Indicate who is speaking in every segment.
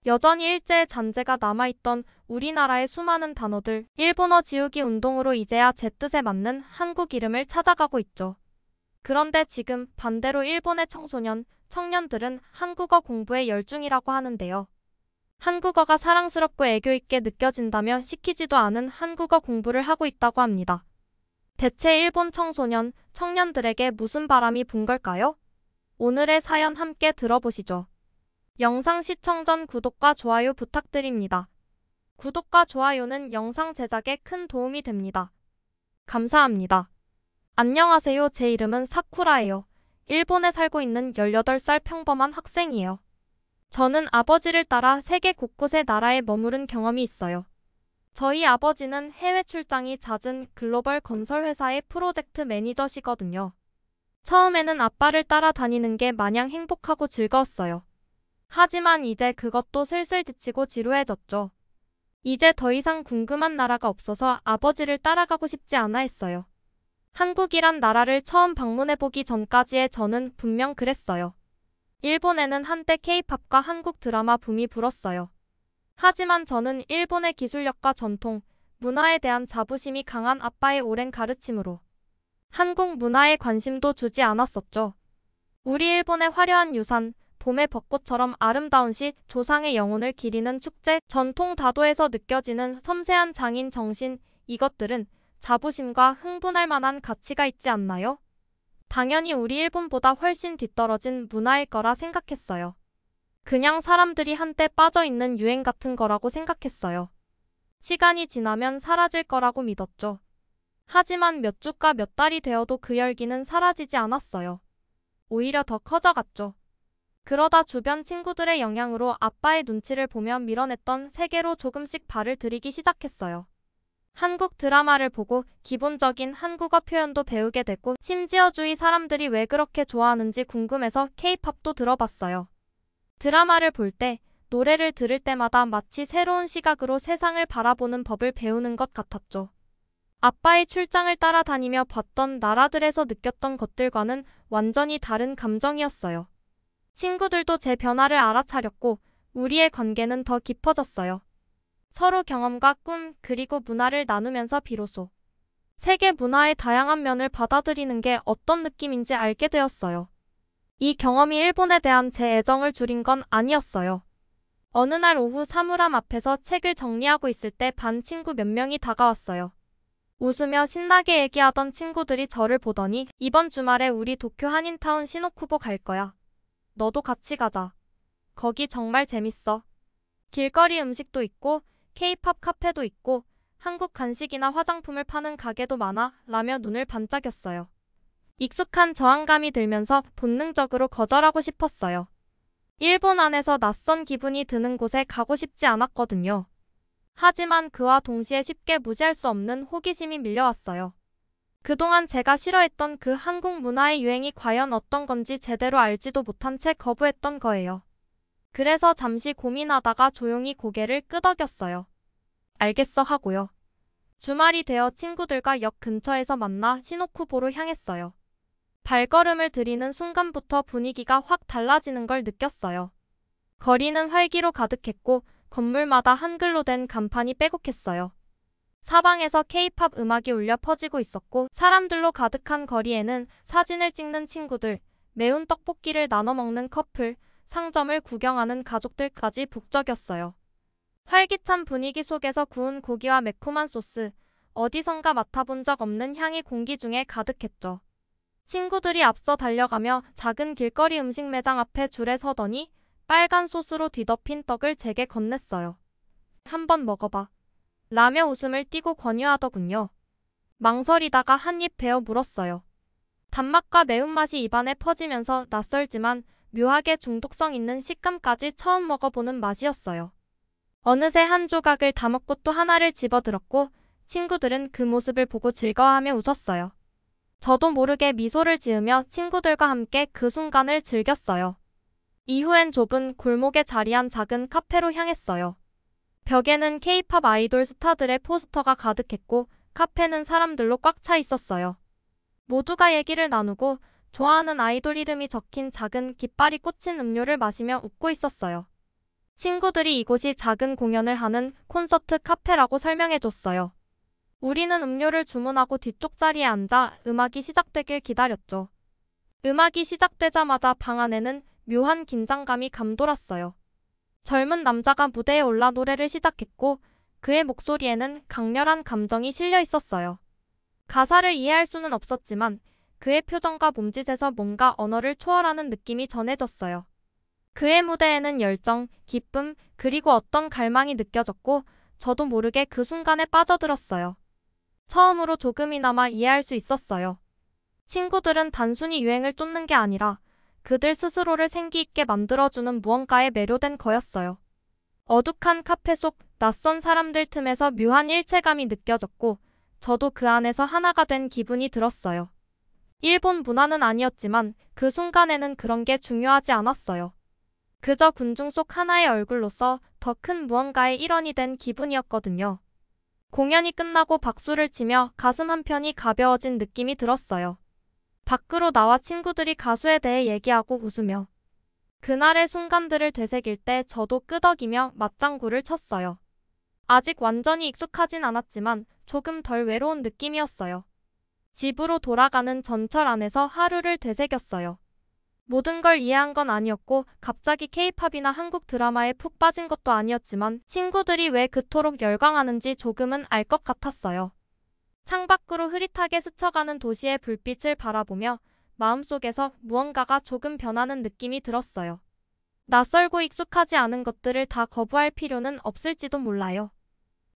Speaker 1: 여전히 일제의 잔재가 남아있던 우리나라의 수많은 단어들, 일본어 지우기 운동으로 이제야 제 뜻에 맞는 한국 이름을 찾아가고 있죠. 그런데 지금 반대로 일본의 청소년, 청년들은 한국어 공부에 열중이라고 하는데요. 한국어가 사랑스럽고 애교 있게 느껴진다며 시키지도 않은 한국어 공부를 하고 있다고 합니다. 대체 일본 청소년, 청년들에게 무슨 바람이 분 걸까요? 오늘의 사연 함께 들어보시죠. 영상 시청 전 구독과 좋아요 부탁드립니다. 구독과 좋아요는 영상 제작에 큰 도움이 됩니다. 감사합니다. 안녕하세요. 제 이름은 사쿠라예요. 일본에 살고 있는 18살 평범한 학생이에요. 저는 아버지를 따라 세계 곳곳의 나라에 머무른 경험이 있어요. 저희 아버지는 해외 출장이 잦은 글로벌 건설 회사의 프로젝트 매니저시거든요. 처음에는 아빠를 따라다니는 게 마냥 행복하고 즐거웠어요. 하지만 이제 그것도 슬슬 지치고 지루해졌죠. 이제 더 이상 궁금한 나라가 없어서 아버지를 따라가고 싶지 않아 했어요. 한국이란 나라를 처음 방문해보기 전까지의 저는 분명 그랬어요. 일본에는 한때 K-팝과 한국 드라마 붐이 불었어요. 하지만 저는 일본의 기술력과 전통, 문화에 대한 자부심이 강한 아빠의 오랜 가르침으로 한국 문화에 관심도 주지 않았었죠. 우리 일본의 화려한 유산, 봄의 벚꽃처럼 아름다운 시, 조상의 영혼을 기리는 축제, 전통 다도에서 느껴지는 섬세한 장인 정신, 이것들은 자부심과 흥분할 만한 가치가 있지 않나요? 당연히 우리 일본보다 훨씬 뒤떨어진 문화일 거라 생각했어요. 그냥 사람들이 한때 빠져있는 유행 같은 거라고 생각했어요. 시간이 지나면 사라질 거라고 믿었죠. 하지만 몇 주가 몇 달이 되어도 그 열기는 사라지지 않았어요. 오히려 더 커져갔죠. 그러다 주변 친구들의 영향으로 아빠의 눈치를 보며 밀어냈던 세계로 조금씩 발을 들이기 시작했어요. 한국 드라마를 보고 기본적인 한국어 표현도 배우게 되고 심지어 주위 사람들이 왜 그렇게 좋아하는지 궁금해서 K-팝도 들어봤어요. 드라마를 볼 때, 노래를 들을 때마다 마치 새로운 시각으로 세상을 바라보는 법을 배우는 것 같았죠. 아빠의 출장을 따라다니며 봤던 나라들에서 느꼈던 것들과는 완전히 다른 감정이었어요. 친구들도 제 변화를 알아차렸고 우리의 관계는 더 깊어졌어요. 서로 경험과 꿈 그리고 문화를 나누면서 비로소 세계 문화의 다양한 면을 받아들이는 게 어떤 느낌인지 알게 되었어요. 이 경험이 일본에 대한 제 애정을 줄인 건 아니었어요. 어느 날 오후 사물함 앞에서 책을 정리하고 있을 때 반 친구 몇 명이 다가왔어요. 웃으며 신나게 얘기하던 친구들이 저를 보더니 이번 주말에 우리 도쿄 한인타운 시노쿠보 갈 거야. 너도 같이 가자. 거기 정말 재밌어. 길거리 음식도 있고 K-팝 카페도 있고 한국 간식이나 화장품을 파는 가게도 많아 라며 눈을 반짝였어요. 익숙한 저항감이 들면서 본능적으로 거절하고 싶었어요. 일본 안에서 낯선 기분이 드는 곳에 가고 싶지 않았거든요. 하지만 그와 동시에 쉽게 무시할 수 없는 호기심이 밀려왔어요. 그동안 제가 싫어했던 그 한국 문화의 유행이 과연 어떤 건지 제대로 알지도 못한 채 거부했던 거예요. 그래서 잠시 고민하다가 조용히 고개를 끄덕였어요. 알겠어 하고요. 주말이 되어 친구들과 역 근처에서 만나 시노쿠보로 향했어요. 발걸음을 들이는 순간부터 분위기가 확 달라지는 걸 느꼈어요. 거리는 활기로 가득했고 건물마다 한글로 된 간판이 빼곡했어요. 사방에서 K-팝 음악이 울려 퍼지고 있었고 사람들로 가득한 거리에는 사진을 찍는 친구들, 매운 떡볶이를 나눠 먹는 커플, 상점을 구경하는 가족들까지 북적였어요. 활기찬 분위기 속에서 구운 고기와 매콤한 소스, 어디선가 맡아본 적 없는 향이 공기 중에 가득했죠. 친구들이 앞서 달려가며 작은 길거리 음식 매장 앞에 줄에 서더니 빨간 소스로 뒤덮인 떡을 제게 건넸어요. 한번 먹어봐. 라며 웃음을 띠고 권유하더군요. 망설이다가 한 입 베어 물었어요. 단맛과 매운맛이 입안에 퍼지면서 낯설지만 묘하게 중독성 있는 식감까지 처음 먹어보는 맛이었어요. 어느새 한 조각을 다 먹고 또 하나를 집어들었고 친구들은 그 모습을 보고 즐거워하며 웃었어요. 저도 모르게 미소를 지으며 친구들과 함께 그 순간을 즐겼어요. 이후엔 좁은 골목에 자리한 작은 카페로 향했어요. 벽에는 K-팝 아이돌 스타들의 포스터가 가득했고 카페는 사람들로 꽉 차 있었어요. 모두가 얘기를 나누고 좋아하는 아이돌 이름이 적힌 작은 깃발이 꽂힌 음료를 마시며 웃고 있었어요. 친구들이 이곳이 작은 공연을 하는 콘서트 카페라고 설명해줬어요. 우리는 음료를 주문하고 뒤쪽 자리에 앉아 음악이 시작되길 기다렸죠. 음악이 시작되자마자 방 안에는 묘한 긴장감이 감돌았어요. 젊은 남자가 무대에 올라 노래를 시작했고 그의 목소리에는 강렬한 감정이 실려 있었어요. 가사를 이해할 수는 없었지만 그의 표정과 몸짓에서 뭔가 언어를 초월하는 느낌이 전해졌어요. 그의 무대에는 열정, 기쁨, 그리고 어떤 갈망이 느껴졌고 저도 모르게 그 순간에 빠져들었어요. 처음으로 조금이나마 이해할 수 있었어요. 친구들은 단순히 유행을 쫓는 게 아니라 그들 스스로를 생기 있게 만들어주는 무언가에 매료된 거였어요. 어둑한 카페 속 낯선 사람들 틈에서 묘한 일체감이 느껴졌고 저도 그 안에서 하나가 된 기분이 들었어요. 일본 문화는 아니었지만 그 순간에는 그런 게 중요하지 않았어요. 그저 군중 속 하나의 얼굴로서 더 큰 무언가의 일원이 된 기분이었거든요. 공연이 끝나고 박수를 치며 가슴 한편이 가벼워진 느낌이 들었어요. 밖으로 나와 친구들이 가수에 대해 얘기하고 웃으며 그날의 순간들을 되새길 때 저도 끄덕이며 맞장구를 쳤어요. 아직 완전히 익숙하진 않았지만 조금 덜 외로운 느낌이었어요. 집으로 돌아가는 전철 안에서 하루를 되새겼어요. 모든 걸 이해한 건 아니었고 갑자기 케이팝이나 한국 드라마에 푹 빠진 것도 아니었지만 친구들이 왜 그토록 열광하는지 조금은 알 것 같았어요. 창밖으로 흐릿하게 스쳐가는 도시의 불빛을 바라보며 마음속에서 무언가가 조금 변하는 느낌이 들었어요. 낯설고 익숙하지 않은 것들을 다 거부할 필요는 없을지도 몰라요.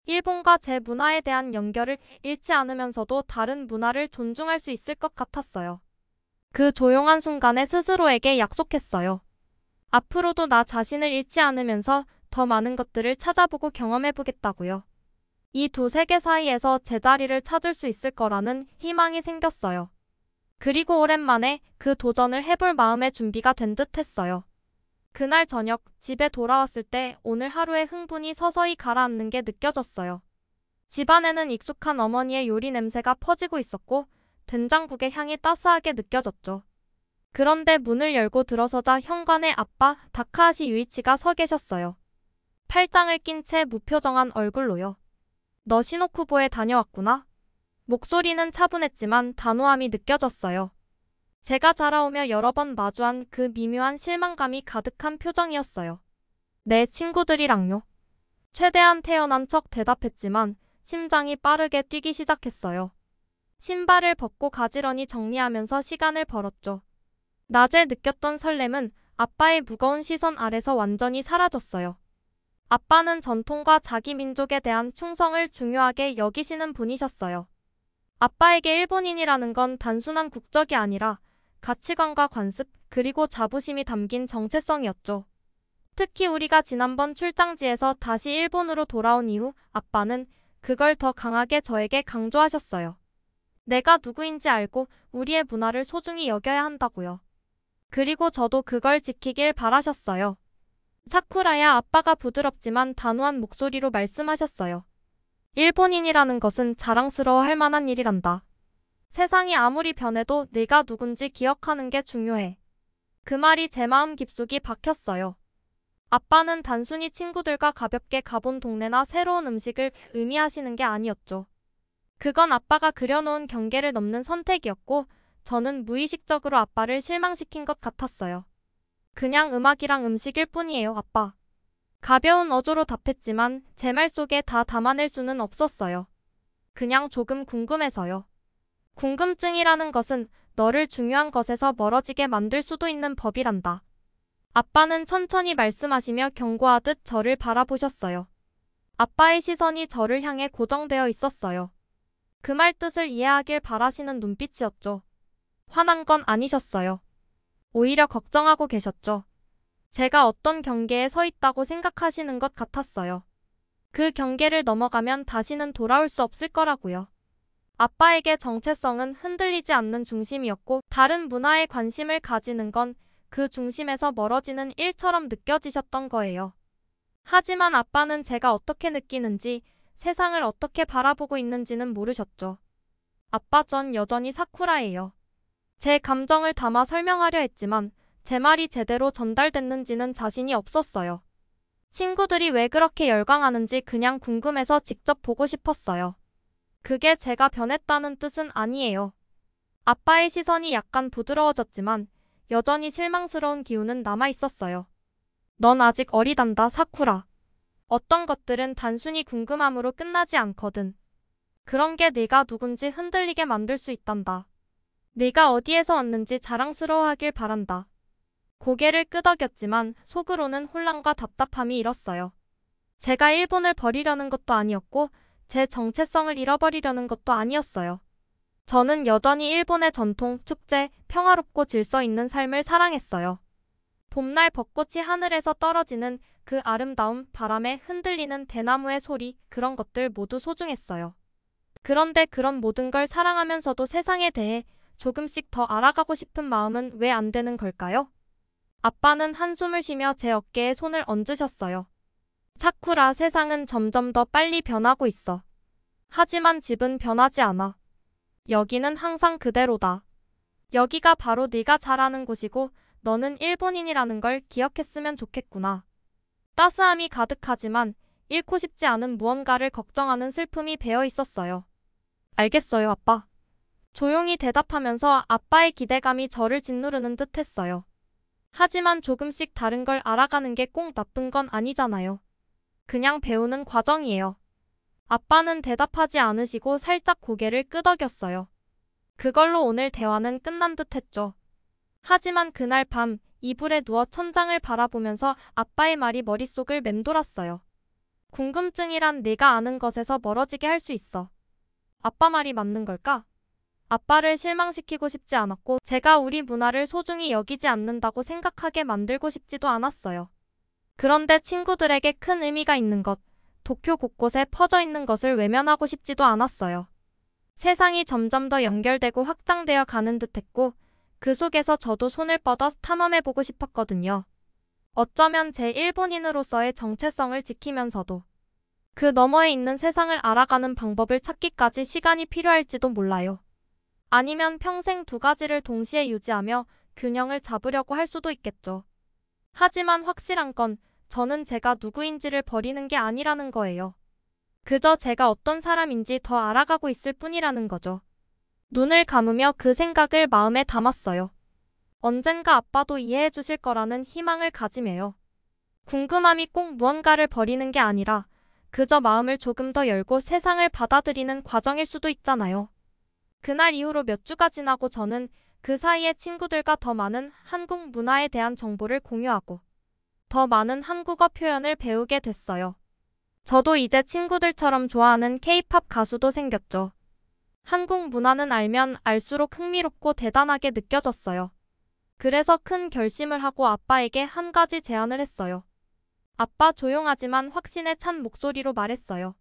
Speaker 1: 일본과 제 문화에 대한 연결을 잃지 않으면서도 다른 문화를 존중할 수 있을 것 같았어요. 그 조용한 순간에 스스로에게 약속했어요. 앞으로도 나 자신을 잃지 않으면서 더 많은 것들을 찾아보고 경험해보겠다고요. 이 두 세계 사이에서 제자리를 찾을 수 있을 거라는 희망이 생겼어요. 그리고 오랜만에 그 도전을 해볼 마음의 준비가 된 듯 했어요. 그날 저녁 집에 돌아왔을 때 오늘 하루의 흥분이 서서히 가라앉는 게 느껴졌어요. 집안에는 익숙한 어머니의 요리 냄새가 퍼지고 있었고 된장국의 향이 따스하게 느껴졌죠. 그런데 문을 열고 들어서자 현관에 아빠 다카하시 유이치가 서 계셨어요. 팔짱을 낀 채 무표정한 얼굴로요. 너 시노쿠보에 다녀왔구나? 목소리는 차분했지만 단호함이 느껴졌어요. 제가 자라오며 여러 번 마주한 그 미묘한 실망감이 가득한 표정이었어요. 내 친구들이랑요. 최대한 태연한 척 대답했지만 심장이 빠르게 뛰기 시작했어요. 신발을 벗고 가지런히 정리하면서 시간을 벌었죠. 낮에 느꼈던 설렘은 아빠의 무거운 시선 아래서 완전히 사라졌어요. 아빠는 전통과 자기 민족에 대한 충성을 중요하게 여기시는 분이셨어요. 아빠에게 일본인이라는 건 단순한 국적이 아니라 가치관과 관습, 그리고 자부심이 담긴 정체성이었죠. 특히 우리가 지난번 출장지에서 다시 일본으로 돌아온 이후 아빠는 그걸 더 강하게 저에게 강조하셨어요. 내가 누구인지 알고 우리의 문화를 소중히 여겨야 한다고요. 그리고 저도 그걸 지키길 바라셨어요. 사쿠라야, 아빠가 부드럽지만 단호한 목소리로 말씀하셨어요. 일본인이라는 것은 자랑스러워할 만한 일이란다. 세상이 아무리 변해도 네가 누군지 기억하는 게 중요해. 그 말이 제 마음 깊숙이 박혔어요. 아빠는 단순히 친구들과 가볍게 가본 동네나 새로운 음식을 의미하시는 게 아니었죠. 그건 아빠가 그려놓은 경계를 넘는 선택이었고 저는 무의식적으로 아빠를 실망시킨 것 같았어요. 그냥 음악이랑 음식일 뿐이에요, 아빠. 가벼운 어조로 답했지만 제 말 속에 다 담아낼 수는 없었어요. 그냥 조금 궁금해서요. 궁금증이라는 것은 너를 중요한 것에서 멀어지게 만들 수도 있는 법이란다. 아빠는 천천히 말씀하시며 경고하듯 저를 바라보셨어요. 아빠의 시선이 저를 향해 고정되어 있었어요. 그 말 뜻을 이해하길 바라시는 눈빛이었죠. 화난 건 아니셨어요. 오히려 걱정하고 계셨죠. 제가 어떤 경계에 서 있다고 생각하시는 것 같았어요. 그 경계를 넘어가면 다시는 돌아올 수 없을 거라고요. 아빠에게 정체성은 흔들리지 않는 중심이었고 다른 문화에 관심을 가지는 건 그 중심에서 멀어지는 일처럼 느껴지셨던 거예요. 하지만 아빠는 제가 어떻게 느끼는지, 세상을 어떻게 바라보고 있는지는 모르셨죠. 아빠, 전 여전히 사쿠라예요. 제 감정을 담아 설명하려 했지만 제 말이 제대로 전달됐는지는 자신이 없었어요. 친구들이 왜 그렇게 열광하는지 그냥 궁금해서 직접 보고 싶었어요. 그게 제가 변했다는 뜻은 아니에요. 아빠의 시선이 약간 부드러워졌지만 여전히 실망스러운 기운은 남아 있었어요. 넌 아직 어리단다, 사쿠라. 어떤 것들은 단순히 궁금함으로 끝나지 않거든. 그런 게 네가 누군지 흔들리게 만들 수 있단다. 네가 어디에서 왔는지 자랑스러워하길 바란다. 고개를 끄덕였지만 속으로는 혼란과 답답함이 일었어요. 제가 일본을 버리려는 것도 아니었고 제 정체성을 잃어버리려는 것도 아니었어요. 저는 여전히 일본의 전통, 축제, 평화롭고 질서 있는 삶을 사랑했어요. 봄날 벚꽃이 하늘에서 떨어지는 그 아름다움, 바람에 흔들리는 대나무의 소리, 그런 것들 모두 소중했어요. 그런데 그런 모든 걸 사랑하면서도 세상에 대해 조금씩 더 알아가고 싶은 마음은 왜 안 되는 걸까요? 아빠는 한숨을 쉬며 제 어깨에 손을 얹으셨어요. 사쿠라, 세상은 점점 더 빨리 변하고 있어. 하지만 집은 변하지 않아. 여기는 항상 그대로다. 여기가 바로 네가 잘 아는 곳이고 너는 일본인이라는 걸 기억했으면 좋겠구나. 따스함이 가득하지만 잃고 싶지 않은 무언가를 걱정하는 슬픔이 배어 있었어요. 알겠어요, 아빠. 조용히 대답하면서 아빠의 기대감이 저를 짓누르는 듯 했어요. 하지만 조금씩 다른 걸 알아가는 게 꼭 나쁜 건 아니잖아요. 그냥 배우는 과정이에요. 아빠는 대답하지 않으시고 살짝 고개를 끄덕였어요. 그걸로 오늘 대화는 끝난 듯 했죠. 하지만 그날 밤 이불에 누워 천장을 바라보면서 아빠의 말이 머릿속을 맴돌았어요. 궁금증이란 네가 아는 것에서 멀어지게 할 수 있어. 아빠 말이 맞는 걸까? 아빠를 실망시키고 싶지 않았고 제가 우리 문화를 소중히 여기지 않는다고 생각하게 만들고 싶지도 않았어요. 그런데 친구들에게 큰 의미가 있는 것, 도쿄 곳곳에 퍼져 있는 것을 외면하고 싶지도 않았어요. 세상이 점점 더 연결되고 확장되어 가는 듯했고 그 속에서 저도 손을 뻗어 탐험해보고 싶었거든요. 어쩌면 제 일본인으로서의 정체성을 지키면서도 그 너머에 있는 세상을 알아가는 방법을 찾기까지 시간이 필요할지도 몰라요. 아니면 평생 두 가지를 동시에 유지하며 균형을 잡으려고 할 수도 있겠죠. 하지만 확실한 건 저는 제가 누구인지를 버리는 게 아니라는 거예요. 그저 제가 어떤 사람인지 더 알아가고 있을 뿐이라는 거죠. 눈을 감으며 그 생각을 마음에 담았어요. 언젠가 아빠도 이해해 주실 거라는 희망을 가지며요. 궁금함이 꼭 무언가를 버리는 게 아니라 그저 마음을 조금 더 열고 세상을 받아들이는 과정일 수도 있잖아요. 그날 이후로 몇 주가 지나고 저는 그 사이에 친구들과 더 많은 한국 문화에 대한 정보를 공유하고 더 많은 한국어 표현을 배우게 됐어요. 저도 이제 친구들처럼 좋아하는 K-팝 가수도 생겼죠. 한국 문화는 알면 알수록 흥미롭고 대단하게 느껴졌어요. 그래서 큰 결심을 하고 아빠에게 한 가지 제안을 했어요. 아빠, 조용하지만 확신에 찬 목소리로 말했어요.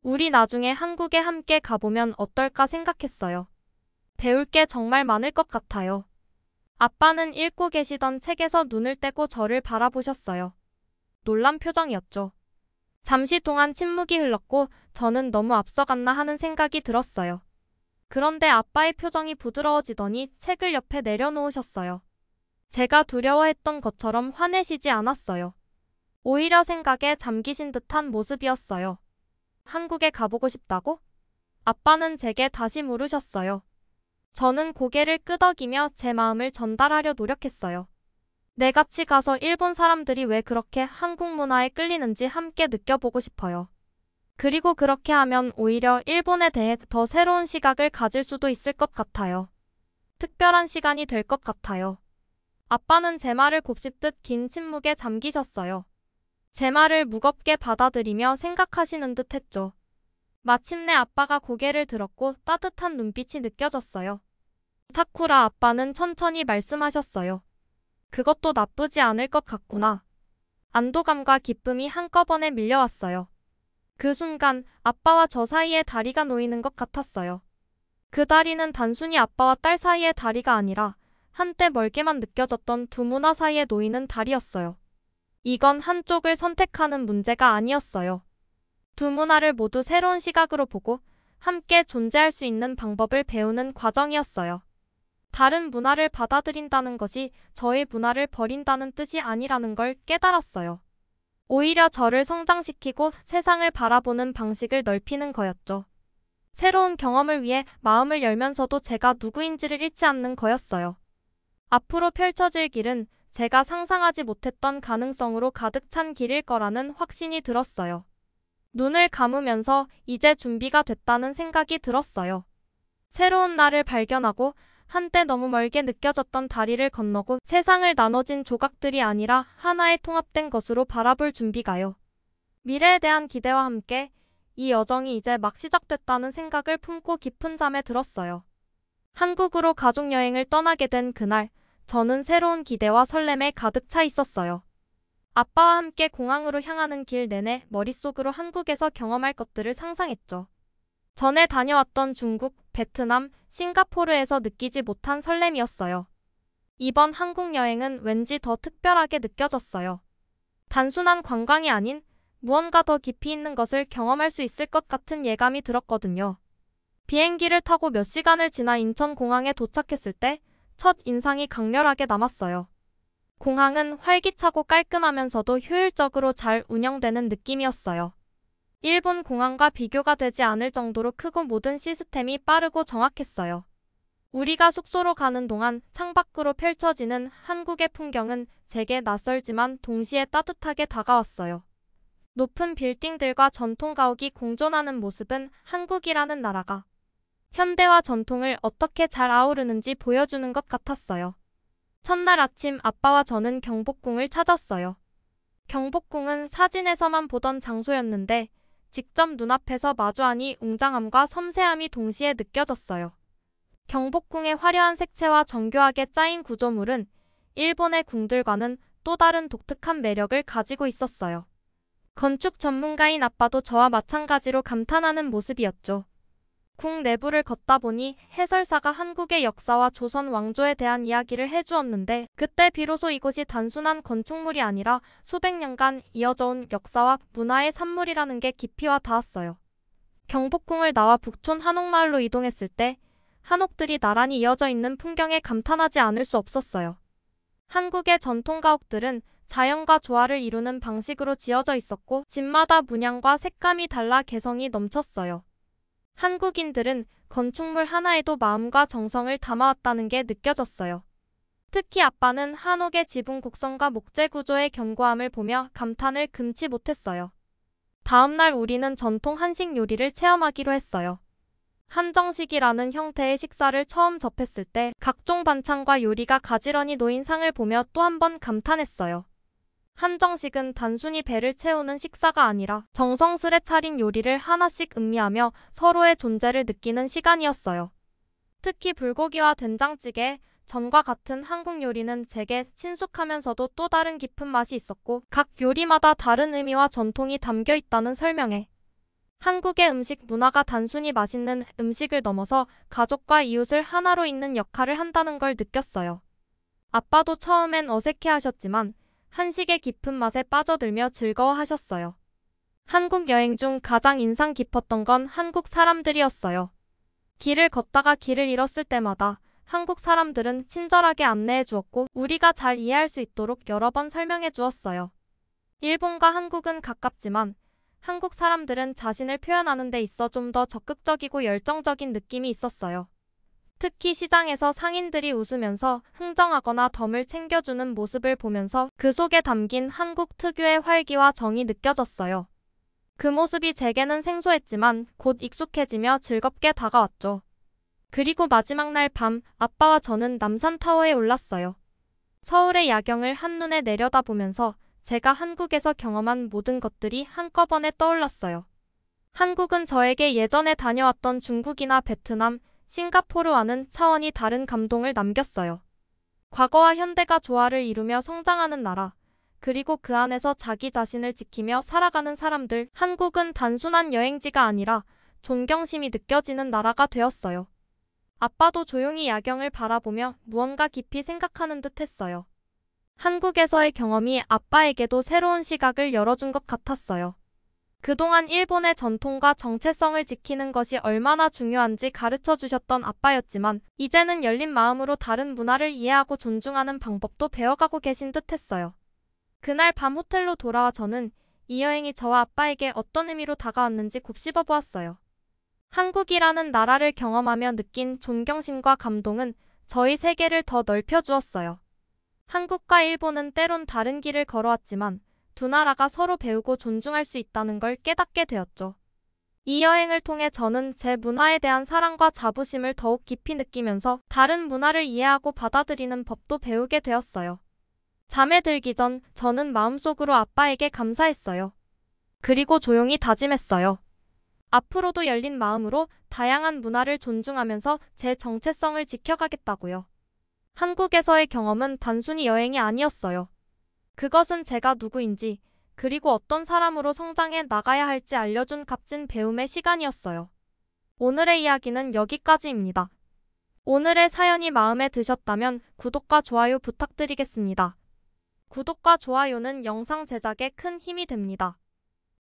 Speaker 1: 우리 나중에 한국에 함께 가보면 어떨까 생각했어요. 배울 게 정말 많을 것 같아요. 아빠는 읽고 계시던 책에서 눈을 떼고 저를 바라보셨어요. 놀란 표정이었죠. 잠시 동안 침묵이 흘렀고 저는 너무 앞서갔나 하는 생각이 들었어요. 그런데 아빠의 표정이 부드러워지더니 책을 옆에 내려놓으셨어요. 제가 두려워했던 것처럼 화내시지 않았어요. 오히려 생각에 잠기신 듯한 모습이었어요. 한국에 가보고 싶다고? 아빠는 제게 다시 물으셨어요. 저는 고개를 끄덕이며 제 마음을 전달하려 노력했어요. 네, 같이 가서 일본 사람들이 왜 그렇게 한국 문화에 끌리는지 함께 느껴보고 싶어요. 그리고 그렇게 하면 오히려 일본에 대해 더 새로운 시각을 가질 수도 있을 것 같아요. 특별한 시간이 될 것 같아요. 아빠는 제 말을 곱씹듯 긴 침묵에 잠기셨어요. 제 말을 무겁게 받아들이며 생각하시는 듯 했죠. 마침내 아빠가 고개를 들었고 따뜻한 눈빛이 느껴졌어요. 사쿠라, 아빠는 천천히 말씀하셨어요. 그것도 나쁘지 않을 것 같구나. 안도감과 기쁨이 한꺼번에 밀려왔어요. 그 순간 아빠와 저 사이에 다리가 놓이는 것 같았어요. 그 다리는 단순히 아빠와 딸 사이의 다리가 아니라 한때 멀게만 느껴졌던 두 문화 사이에 놓이는 다리였어요. 이건 한쪽을 선택하는 문제가 아니었어요. 두 문화를 모두 새로운 시각으로 보고 함께 존재할 수 있는 방법을 배우는 과정이었어요. 다른 문화를 받아들인다는 것이 저의 문화를 버린다는 뜻이 아니라는 걸 깨달았어요. 오히려 저를 성장시키고 세상을 바라보는 방식을 넓히는 거였죠. 새로운 경험을 위해 마음을 열면서도 제가 누구인지를 잃지 않는 거였어요. 앞으로 펼쳐질 길은 제가 상상하지 못했던 가능성으로 가득 찬 길일 거라는 확신이 들었어요. 눈을 감으면서 이제 준비가 됐다는 생각이 들었어요. 새로운 나를 발견하고 한때 너무 멀게 느껴졌던 다리를 건너고 세상을 나눠진 조각들이 아니라 하나의 통합된 것으로 바라볼 준비가요. 미래에 대한 기대와 함께 이 여정이 이제 막 시작됐다는 생각을 품고 깊은 잠에 들었어요. 한국으로 가족여행을 떠나게 된 그날, 저는 새로운 기대와 설렘에 가득 차 있었어요. 아빠와 함께 공항으로 향하는 길 내내 머릿속으로 한국에서 경험할 것들을 상상했죠. 전에 다녀왔던 중국, 베트남, 싱가포르에서 느끼지 못한 설렘이었어요. 이번 한국 여행은 왠지 더 특별하게 느껴졌어요. 단순한 관광이 아닌 무언가 더 깊이 있는 것을 경험할 수 있을 것 같은 예감이 들었거든요. 비행기를 타고 몇 시간을 지나 인천공항에 도착했을 때 첫 인상이 강렬하게 남았어요. 공항은 활기차고 깔끔하면서도 효율적으로 잘 운영되는 느낌이었어요. 일본 공항과 비교가 되지 않을 정도로 크고 모든 시스템이 빠르고 정확했어요. 우리가 숙소로 가는 동안 창밖으로 펼쳐지는 한국의 풍경은 제게 낯설지만 동시에 따뜻하게 다가왔어요. 높은 빌딩들과 전통 가옥이 공존하는 모습은 한국이라는 나라가 현대와 전통을 어떻게 잘 아우르는지 보여주는 것 같았어요. 첫날 아침 아빠와 저는 경복궁을 찾았어요. 경복궁은 사진에서만 보던 장소였는데 직접 눈앞에서 마주하니 웅장함과 섬세함이 동시에 느껴졌어요. 경복궁의 화려한 색채와 정교하게 짜인 구조물은 일본의 궁들과는 또 다른 독특한 매력을 가지고 있었어요. 건축 전문가인 아빠도 저와 마찬가지로 감탄하는 모습이었죠. 궁 내부를 걷다 보니 해설사가 한국의 역사와 조선 왕조에 대한 이야기를 해주었는데 그때 비로소 이곳이 단순한 건축물이 아니라 수백 년간 이어져 온 역사와 문화의 산물이라는 게 깊이 와 닿았어요. 경복궁을 나와 북촌 한옥마을로 이동했을 때 한옥들이 나란히 이어져 있는 풍경에 감탄하지 않을 수 없었어요. 한국의 전통 가옥들은 자연과 조화를 이루는 방식으로 지어져 있었고 집마다 문양과 색감이 달라 개성이 넘쳤어요. 한국인들은 건축물 하나에도 마음과 정성을 담아왔다는 게 느껴졌어요. 특히 아빠는 한옥의 지붕 곡선과 목재 구조의 견고함을 보며 감탄을 금치 못했어요. 다음 날 우리는 전통 한식 요리를 체험하기로 했어요. 한정식이라는 형태의 식사를 처음 접했을 때 각종 반찬과 요리가 가지런히 놓인 상을 보며 또 한 번 감탄했어요. 한정식은 단순히 배를 채우는 식사가 아니라 정성스레 차린 요리를 하나씩 음미하며 서로의 존재를 느끼는 시간이었어요. 특히 불고기와 된장찌개, 전과 같은 한국 요리는 제게 친숙하면서도 또 다른 깊은 맛이 있었고 각 요리마다 다른 의미와 전통이 담겨 있다는 설명에 한국의 음식 문화가 단순히 맛있는 음식을 넘어서 가족과 이웃을 하나로 잇는 역할을 한다는 걸 느꼈어요. 아빠도 처음엔 어색해하셨지만 한식의 깊은 맛에 빠져들며 즐거워하셨어요. 한국 여행 중 가장 인상 깊었던 건 한국 사람들이었어요. 길을 걷다가 길을 잃었을 때마다 한국 사람들은 친절하게 안내해 주었고 우리가 잘 이해할 수 있도록 여러 번 설명해 주었어요. 일본과 한국은 가깝지만 한국 사람들은 자신을 표현하는 데 있어 좀 더 적극적이고 열정적인 느낌이 있었어요. 특히 시장에서 상인들이 웃으면서 흥정하거나 덤을 챙겨주는 모습을 보면서 그 속에 담긴 한국 특유의 활기와 정이 느껴졌어요. 그 모습이 제게는 생소했지만 곧 익숙해지며 즐겁게 다가왔죠. 그리고 마지막 날 밤 아빠와 저는 남산타워에 올랐어요. 서울의 야경을 한눈에 내려다보면서 제가 한국에서 경험한 모든 것들이 한꺼번에 떠올랐어요. 한국은 저에게 예전에 다녀왔던 중국이나 베트남, 싱가포르와는 차원이 다른 감동을 남겼어요. 과거와 현대가 조화를 이루며 성장하는 나라, 그리고 그 안에서 자기 자신을 지키며 살아가는 사람들, 한국은 단순한 여행지가 아니라 존경심이 느껴지는 나라가 되었어요. 아빠도 조용히 야경을 바라보며 무언가 깊이 생각하는 듯 했어요. 한국에서의 경험이 아빠에게도 새로운 시각을 열어준 것 같았어요. 그동안 일본의 전통과 정체성을 지키는 것이 얼마나 중요한지 가르쳐 주셨던 아빠였지만 이제는 열린 마음으로 다른 문화를 이해하고 존중하는 방법도 배워가고 계신 듯 했어요. 그날 밤 호텔로 돌아와 저는 이 여행이 저와 아빠에게 어떤 의미로 다가왔는지 곱씹어 보았어요. 한국이라는 나라를 경험하며 느낀 존경심과 감동은 저희 세계를 더 넓혀주었어요. 한국과 일본은 때론 다른 길을 걸어왔지만 두 나라가 서로 배우고 존중할 수 있다는 걸 깨닫게 되었죠. 이 여행을 통해 저는 제 문화에 대한 사랑과 자부심을 더욱 깊이 느끼면서 다른 문화를 이해하고 받아들이는 법도 배우게 되었어요. 잠에 들기 전 저는 마음속으로 아빠에게 감사했어요. 그리고 조용히 다짐했어요. 앞으로도 열린 마음으로 다양한 문화를 존중하면서 제 정체성을 지켜가겠다고요. 한국에서의 경험은 단순히 여행이 아니었어요. 그것은 제가 누구인지, 그리고 어떤 사람으로 성장해 나가야 할지 알려준 값진 배움의 시간이었어요. 오늘의 이야기는 여기까지입니다. 오늘의 사연이 마음에 드셨다면 구독과 좋아요 부탁드리겠습니다. 구독과 좋아요는 영상 제작에 큰 힘이 됩니다.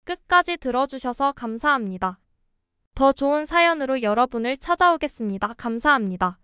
Speaker 1: 끝까지 들어주셔서 감사합니다. 더 좋은 사연으로 여러분을 찾아오겠습니다. 감사합니다.